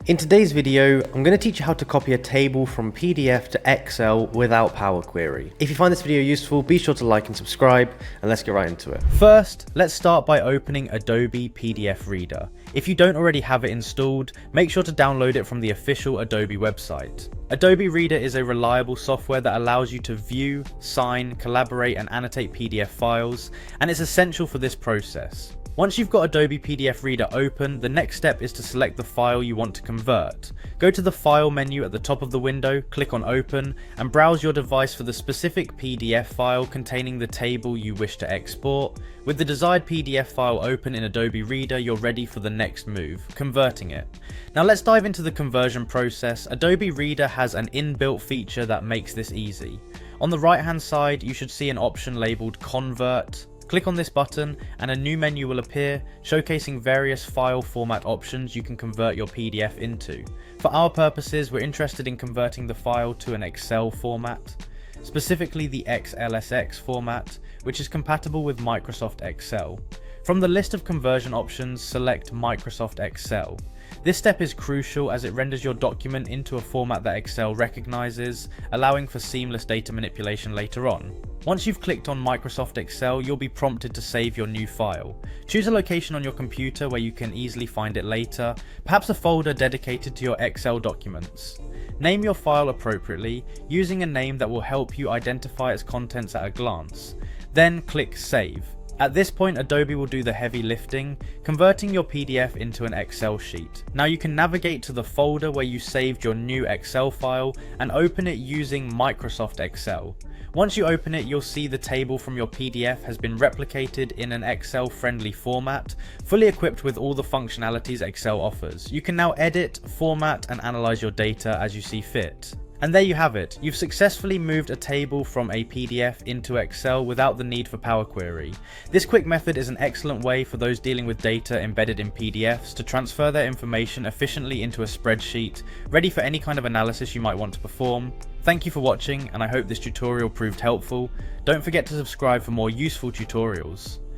In today's video, I'm going to teach you how to copy a table from PDF to Excel without Powerquery. If you find this video useful, be sure to like and subscribe, and let's get right into it. First, let's start by opening Adobe PDF Reader. If you don't already have it installed, make sure to download it from the official Adobe website. Adobe Reader is a reliable software that allows you to view, sign, collaborate, and annotate PDF files, and it's essential for this process. Once you've got Adobe PDF Reader open, the next step is to select the file you want to convert. Go to the File menu at the top of the window, click on Open, and browse your device for the specific PDF file containing the table you wish to export. With the desired PDF file open in Adobe Reader, you're ready for the next move, converting it. Now let's dive into the conversion process. Adobe Reader has an inbuilt feature that makes this easy. On the right hand side, you should see an option labeled Convert. Click on this button and a new menu will appear, showcasing various file format options you can convert your PDF into. For our purposes, we're interested in converting the file to an Excel format, specifically the XLSX format, which is compatible with Microsoft Excel. From the list of conversion options, select Microsoft Excel. This step is crucial as it renders your document into a format that Excel recognizes, allowing for seamless data manipulation later on. Once you've clicked on Microsoft Excel, you'll be prompted to save your new file. Choose a location on your computer where you can easily find it later, perhaps a folder dedicated to your Excel documents. Name your file appropriately, using a name that will help you identify its contents at a glance. Then click Save. At this point, Adobe will do the heavy lifting, converting your PDF into an Excel sheet. Now you can navigate to the folder where you saved your new Excel file and open it using Microsoft Excel. Once you open it, you'll see the table from your PDF has been replicated in an Excel-friendly format, fully equipped with all the functionalities Excel offers. You can now edit, format, and analyze your data as you see fit. And there you have it. You've successfully moved a table from a PDF into Excel without the need for Powerquery. This quick method is an excellent way for those dealing with data embedded in PDFs to transfer their information efficiently into a spreadsheet, ready for any kind of analysis you might want to perform. Thank you for watching, and I hope this tutorial proved helpful. Don't forget to subscribe for more useful tutorials.